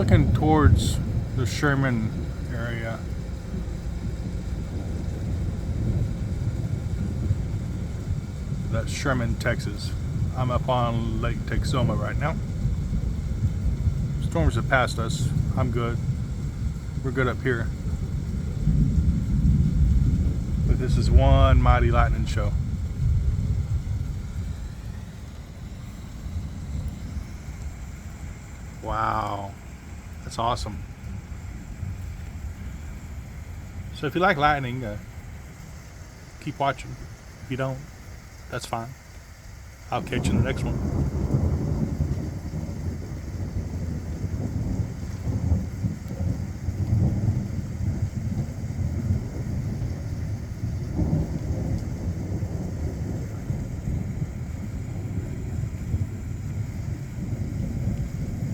looking towards the Sherman area. That's Sherman, Texas. I'm up on Lake Texoma right now. Storms have passed us. I'm good. We're good up here. But this is one mighty lightning show. Wow. That's awesome. So if you like lightning, keep watching. If you don't, that's fine. I'll catch you in the next one.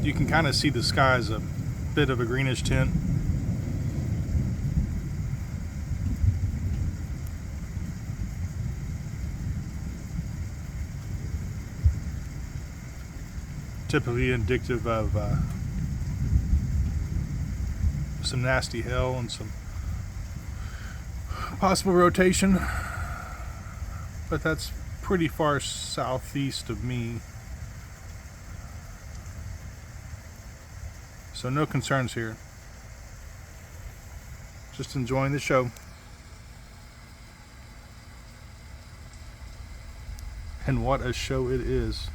You can kind of see the sky as a bit of a greenish tint. Typically indicative of some nasty hail and some possible rotation, but that's pretty far southeast of me, so no concerns here. Just enjoying the show. And what a show it is.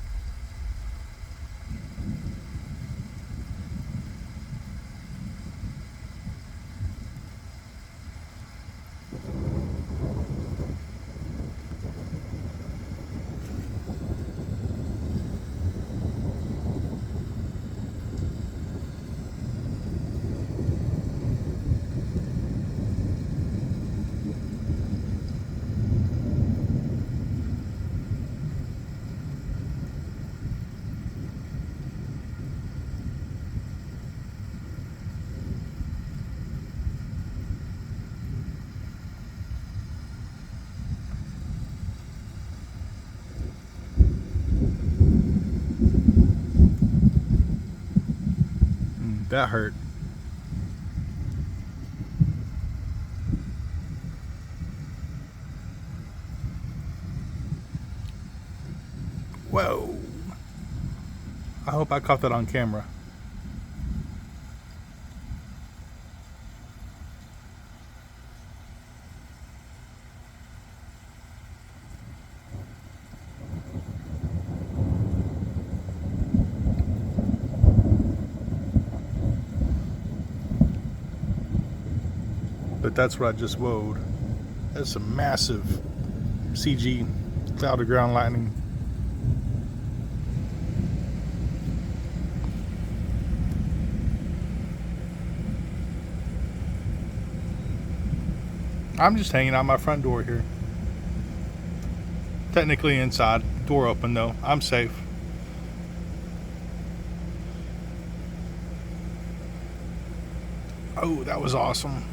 That hurt. Whoa. I hope I caught that on camera. But that's what I just woed. That's some massive CG cloud to ground lightning. I'm just hanging out my front door here. Technically inside, door open though. I'm safe. Oh, that was awesome.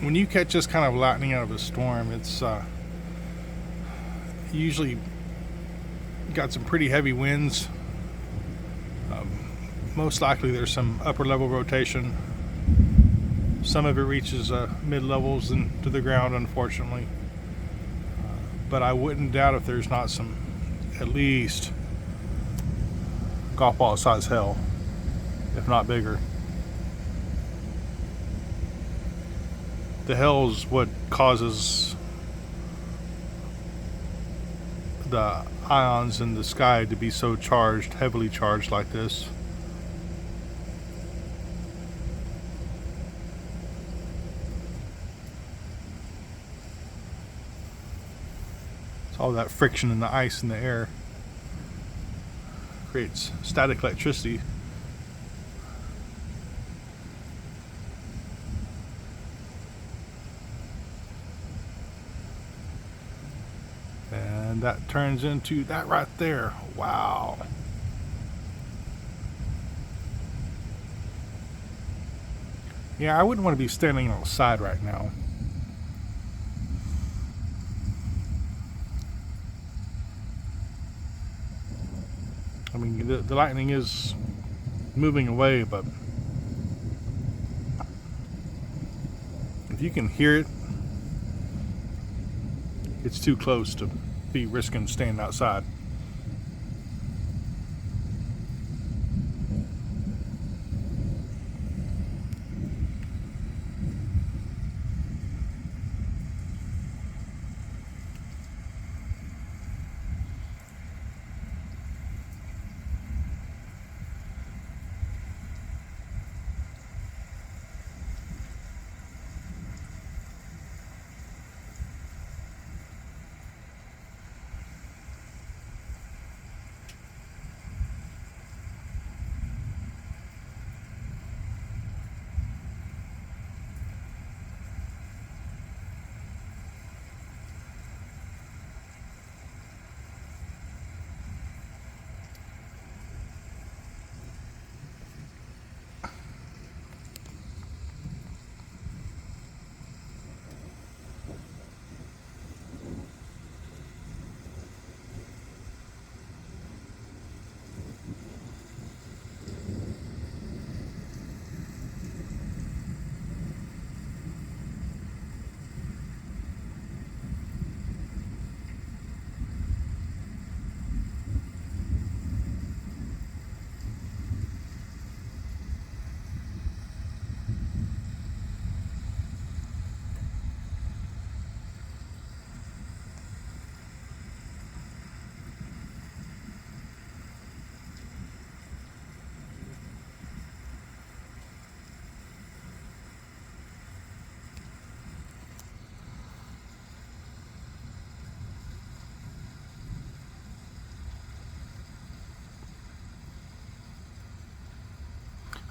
When you catch this kind of lightning out of a storm, it's usually got some pretty heavy winds. Most likely there's some upper level rotation. Some of it reaches mid-levels and to the ground, unfortunately. But I wouldn't doubt if there's not some, at least, golf ball size hail, if not bigger. The hail's what causes the ions in the sky to be so charged, heavily charged like this. It's all that friction in the ice in the air creates static electricity. And that turns into that right there. Wow. Yeah, I wouldn't want to be standing outside right now. I mean, the lightning is moving away, but if you can hear it, it's too close to be risking staying outside.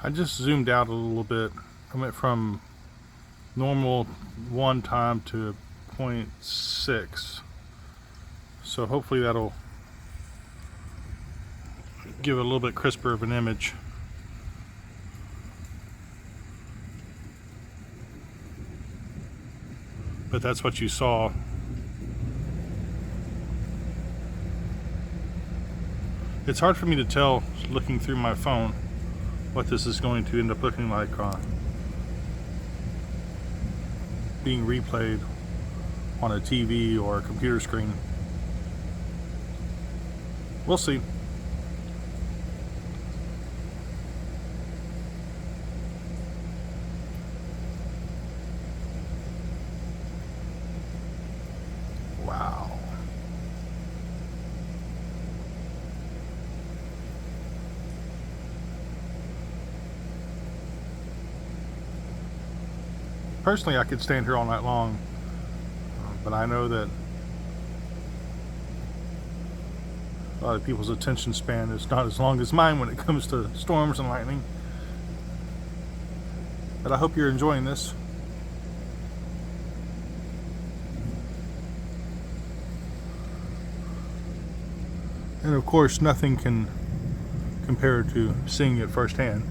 I just zoomed out a little bit. I went from normal 1 time to 0.6. So hopefully that'll give it a little bit crisper of an image. But that's what you saw. It's hard for me to tell looking through my phone what this is going to end up looking like being replayed on a TV or a computer screen. We'll see. Wow. Personally, I could stand here all night long, but I know that a lot of people's attention span is not as long as mine when it comes to storms and lightning. But I hope you're enjoying this. And of course, nothing can compare to seeing it firsthand.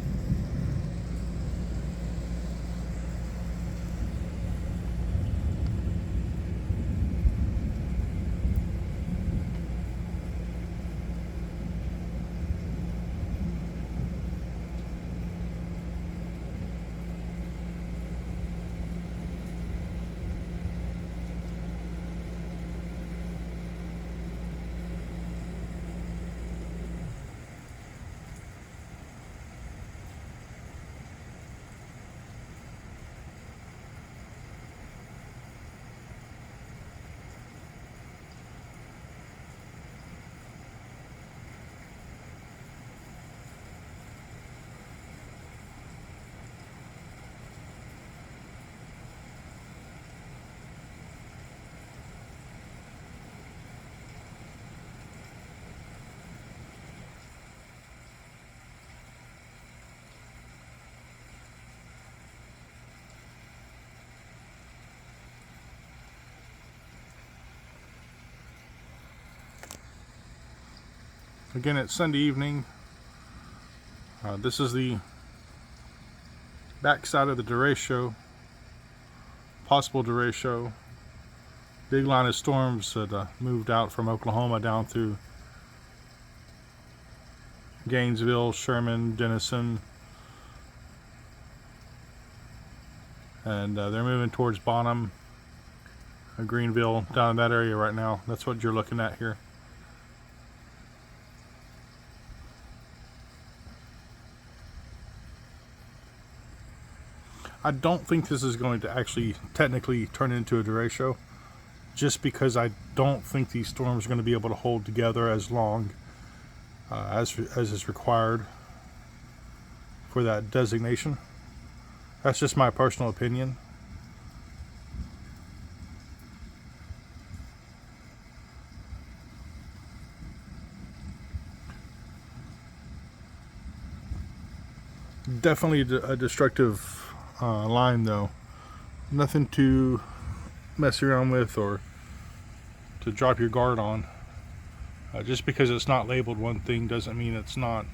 Again, it's Sunday evening. This is the backside of the derecho, possible derecho. Big line of storms that moved out from Oklahoma down through Gainesville, Sherman, Denison, and they're moving towards Bonham, Greenville, down in that area right now. That's what you're looking at here. I don't think this is going to actually technically turn into a derecho, just because I don't think these storms are going to be able to hold together as long as is required for that designation. That's just my personal opinion. Definitely a destructive line, though. Nothing to mess around with or to drop your guard on. Just because it's not labeled one thing doesn't mean it's not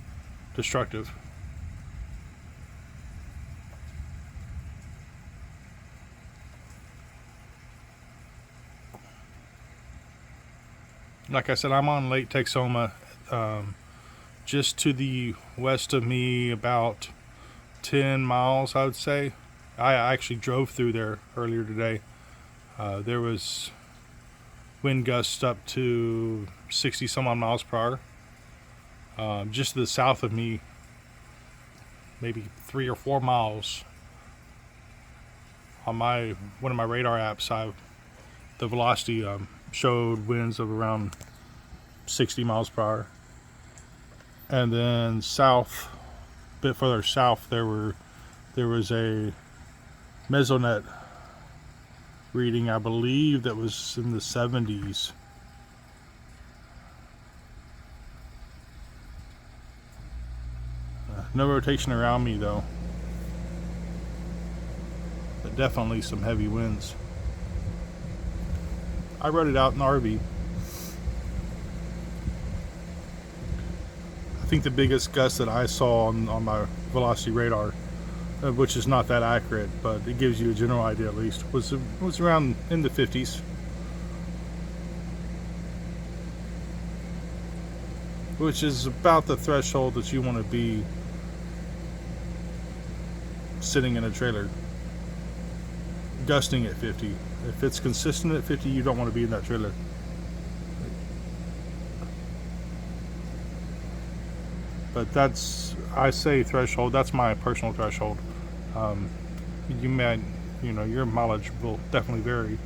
destructive. Like I said, I'm on Lake Texoma, just to the west of me, about 10 miles, I would say. I actually drove through there earlier today. There was wind gusts up to 60 some odd miles per hour. Just to the south of me, maybe 3 or 4 miles, on one of my radar apps, the velocity showed winds of around 60 miles per hour. And then south, a bit further south, there was a mesonet reading, I believe, that was in the 70s. No rotation around me though, but definitely some heavy winds. I wrote it out in the RV. I think the biggest gust that I saw on my velocity radar, which is not that accurate, but it gives you a general idea at least, was around in the 50s. Which is about the threshold that you want to be sitting in a trailer, gusting at 50. If it's consistent at 50, you don't want to be in that trailer. But that's, I say threshold, that's my personal threshold. You may, your mileage will definitely vary.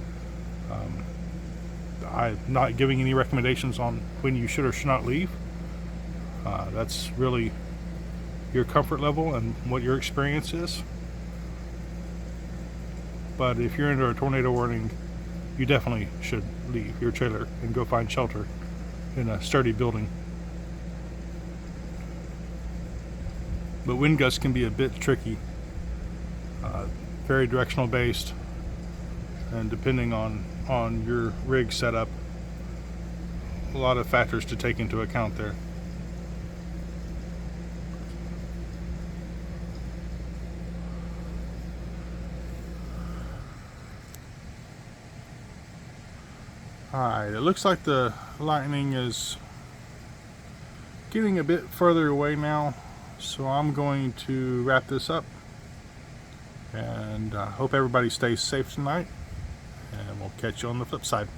I'm not giving any recommendations on when you should or should not leave. That's really your comfort level and what your experience is. But if you're under a tornado warning, you definitely should leave your trailer and go find shelter in a sturdy building. But wind gusts can be a bit tricky, very directional based, and depending on your rig setup, a lot of factors to take into account there. Alright, it looks like the lightning is getting a bit further away now, so I'm going to wrap this up, and hope everybody stays safe tonight, and we'll catch you on the flip side.